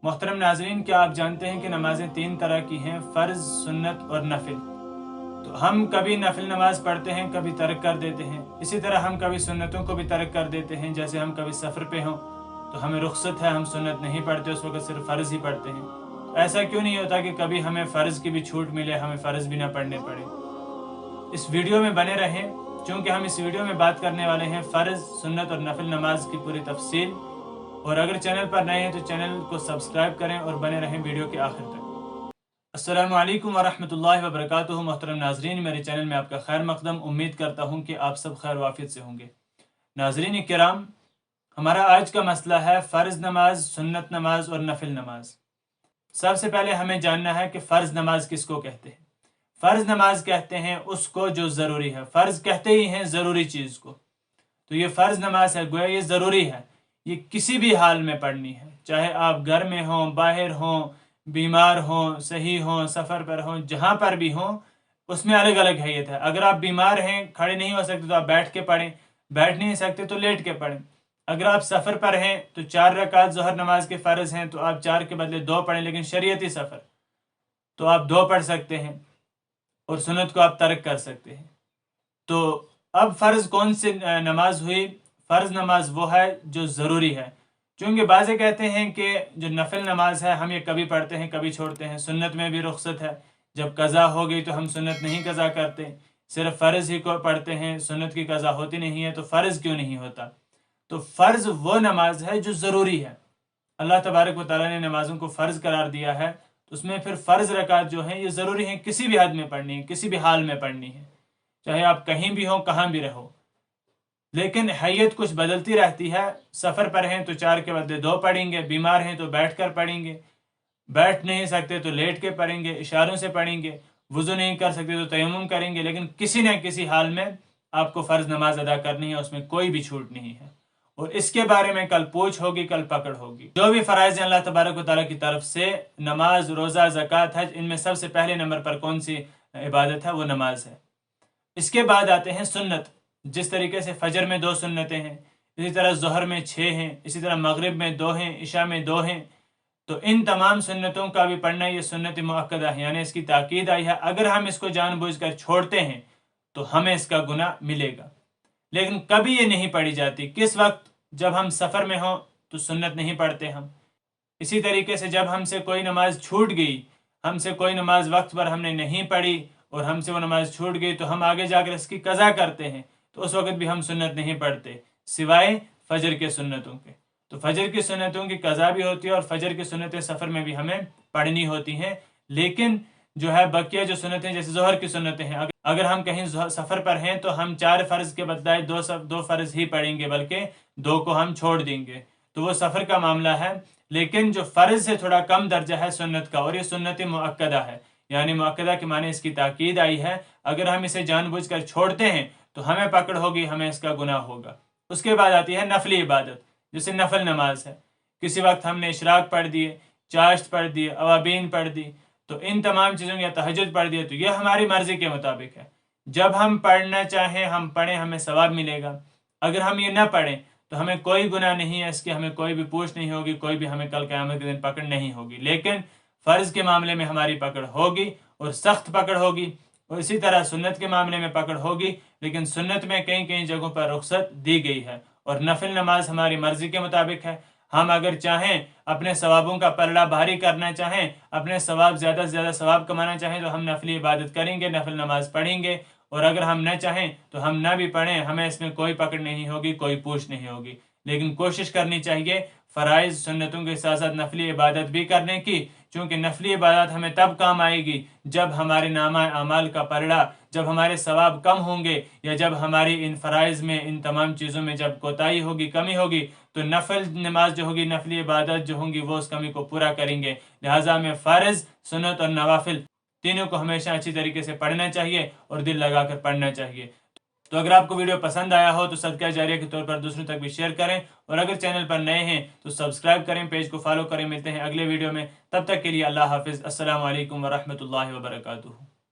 मोहतरम नाजरीन, क्या आप जानते हैं कि नमाजें 3 तरह की हैं, फ़र्ज़, सुन्नत और नफिल। तो हम कभी नफिल नमाज पढ़ते हैं, कभी तर्क कर देते हैं। इसी तरह हम कभी सुन्नतों को भी तर्क कर देते हैं। जैसे हम कभी सफ़र पे हों तो हमें रुख्सत है, हम सुन्नत नहीं पढ़ते, उस वक्त सिर्फ फ़र्ज़ ही पढ़ते हैं। तो ऐसा क्यों नहीं होता कि कभी हमें फ़र्ज़ की भी छूट मिले, हमें फ़र्ज़ भी ना पढ़ने पड़े। इस वीडियो में बने रहें, क्योंकि हम इस वीडियो में बात करने वाले हैं फ़र्ज़, सुन्नत और नफिल नमाज की पूरी तफसील। और अगर चैनल पर नए हैं तो चैनल को सब्सक्राइब करें और बने रहें वीडियो के आखिर तक। अस्सलामु अलैकुम वरहमतुल्लाहि वबरकातुहू। मोहतरम नाजरीन, मेरे चैनल में आपका खैर मकदम। उम्मीद करता हूँ कि आप सब खैर वाफियत से होंगे। नाजरीन किराम, हमारा आज का मसला है फ़र्ज़ नमाज, सुन्नत नमाज और नफिल नमाज। सबसे पहले हमें जानना है कि फ़र्ज़ नमाज किसको कहते हैं। फ़र्ज़ नमाज कहते हैं उसको जो ज़रूरी है। फ़र्ज़ कहते ही हैं ज़रूरी चीज़ को। तो ये फ़र्ज़ नमाज है, गोया ये ज़रूरी है, ये किसी भी हाल में पढ़नी है, चाहे आप घर में हों, बाहर हों, बीमार हों, सही हों, सफ़र पर हों, जहाँ पर भी हों, उसमें अलग अलग हैयत है। अगर आप बीमार हैं, खड़े नहीं हो सकते, तो आप बैठ के पढ़ें, बैठ नहीं सकते तो लेट के पढ़ें। अगर आप सफ़र पर हैं तो 4 रकात ज़ोहर नमाज के फ़र्ज़ हैं, तो आप 4 के बदले 2 पढ़ें, लेकिन शरीयती सफ़र तो आप 2 पढ़ सकते हैं और सुन्नत को आप तर्क कर सकते हैं। तो अब फ़र्ज़ कौन सी नमाज हुई? फ़र्ज़ नमाज वो है जो ज़रूरी है। चूँकि बाज़े कहते हैं कि जो नफिल नमाज है हम ये कभी पढ़ते हैं, कभी छोड़ते हैं। सुन्नत में भी रुख्सत है, जब कज़ा हो गई तो हम सुन्नत नहीं कज़ा करते, सिर्फ फ़र्ज़ ही को पढ़ते हैं, सुन्नत की कज़ा होती नहीं है। तो फ़र्ज़ क्यों नहीं होता? तो फ़र्ज़ वो नमाज है जो ज़रूरी है। अल्लाह तबारक व तआला ने नमाज़ों को फ़र्ज़ करार दिया है, तो उसमें फिर फ़र्ज़ रकात जो हैं ये ज़रूरी हैं, किसी भी हद में पढ़नी है, किसी भी हाल में पढ़नी है, चाहे आप कहीं भी हो, कहाँ भी रहो। लेकिन हैयत कुछ बदलती रहती है। सफ़र पर हैं तो 4 के बदले 2 पढ़ेंगे, बीमार हैं तो बैठ कर पढ़ेंगे, बैठ नहीं सकते तो लेट के पढ़ेंगे, इशारों से पढ़ेंगे, वज़ू नहीं कर सकते तो तयम्मुम करेंगे। लेकिन किसी न किसी हाल में आपको फ़र्ज़ नमाज अदा करनी है, उसमें कोई भी छूट नहीं है। और इसके बारे में कल पूछ होगी, कल पकड़ होगी। जो भी फ़राइज़ अल्लाह तबारक व तआला की तरफ से, नमाज, रोज़ा, ज़कात, हज, इनमें सबसे पहले नंबर पर कौन सी इबादत है? वो नमाज है। इसके बाद आते हैं सुन्नत। जिस तरीके से फ़जर में 2 सुन्नतें हैं, इसी तरह ज़ोहर में 6 हैं, इसी तरह मगरिब में 2 हैं, इशा में 2 हैं। तो इन तमाम सुन्नतों का भी पढ़ना ये सुन्नत मुअक्कदा है, यानी इसकी ताकीद आई है। अगर हम इसको जानबूझकर छोड़ते हैं तो हमें इसका गुनाह मिलेगा। लेकिन कभी ये नहीं पढ़ी जाती। किस वक्त? जब हम सफ़र में हों तो सुन्नत नहीं पढ़ते हम। इसी तरीके से जब हमसे कोई नमाज छूट गई, हमसे कोई नमाज वक्त पर हमने नहीं पढ़ी और हमसे वो नमाज छूट गई, तो हम आगे जाकर इसकी कज़ा करते हैं, तो उस वक्त भी हम सुन्नत नहीं पढ़ते, सिवाय फ़जर के सुन्नतों के। तो फ़जर की सुन्नतों की कज़ा भी होती है और फ़जर की सुन्नतें सफ़र में भी हमें पढ़नी होती हैं। लेकिन जो है बकिया जो सुन्नतें, जैसे ज़ोहर की सुन्नतें हैं, अगर हम कहीं सफ़र पर हैं तो हम 4 फ़र्ज़ के बजाय 2 फ़र्ज़ ही पढ़ेंगे, बल्कि 2 को हम छोड़ देंगे। तो वो सफ़र का मामला है। लेकिन जो फ़र्ज़ से थोड़ा कम दर्जा है सुन्नत का, और ये सुन्नत मुअक्कदा है, यानी मुअक्कदा के माने इसकी ताकीद आई है। अगर हम इसे जानबूझकर छोड़ते हैं तो हमें पकड़ होगी, हमें इसका गुनाह होगा। उसके बाद आती है नफली इबादत, जैसे नफल नमाज है। किसी वक्त हमने इशराक पढ़ दिए, चाश्त पढ़ दिए, अवाबीन पढ़ दी, तो इन तमाम चीज़ों या तहज्जुद पढ़ दिए, तो यह हमारी मर्ज़ी के मुताबिक है। जब हम पढ़ना चाहें हम पढ़ें, हमें सवाब मिलेगा। अगर हम ये ना पढ़ें तो हमें कोई गुनाह नहीं है, इसकी हमें कोई भी पूछ नहीं होगी, कोई भी हमें कल क़यामत के दिन पकड़ नहीं होगी। लेकिन फ़र्ज़ के मामले में हमारी पकड़ होगी और सख्त पकड़ होगी, और इसी तरह सुन्नत के मामले में पकड़ होगी। लेकिन सुन्नत में कई कई जगहों पर रुख्सत दी गई है, और नफिल नमाज हमारी मर्ज़ी के मुताबिक है। हम अगर चाहें अपने सवाबों का पलड़ा भारी करना चाहें, अपने सवाब ज़्यादा से ज़्यादा सवाब कमाना चाहें, तो हम नफली इबादत करेंगे, नफिल नमाज पढ़ेंगे। और अगर हम न चाहें तो हम ना भी पढ़ें, हमें इसमें कोई पकड़ नहीं होगी, कोई पूछ नहीं होगी। लेकिन कोशिश करनी चाहिए फ़राइज़ सुन्नतों के साथ साथ नफली इबादत भी करने की, क्योंकि नफली इबादत हमें तब काम आएगी जब हमारे नामा अमाल का पलड़ा, जब हमारे सवाब कम होंगे, या जब हमारी इन फ़राइज़ में, इन तमाम चीज़ों में जब कोताही होगी, कमी होगी, तो नफल नमाज जो होगी, नफली इबादत जो होंगी, वो उस कमी को पूरा करेंगे। लिहाजा हमें फ़र्ज़, सुन्नत और नवाफिल तीनों को हमेशा अच्छी तरीके से पढ़ना चाहिए और दिल लगाकर पढ़ना चाहिए। तो अगर आपको वीडियो पसंद आया हो तो सदका जारिया के तौर पर दूसरों तक भी शेयर करें, और अगर चैनल पर नए हैं तो सब्सक्राइब करें, पेज को फॉलो करें। मिलते हैं अगले वीडियो में, तब तक के लिए अल्लाह हाफिज़। अस्सलामु अलैकुम वरहमतुल्लाहि वबरकातुहू।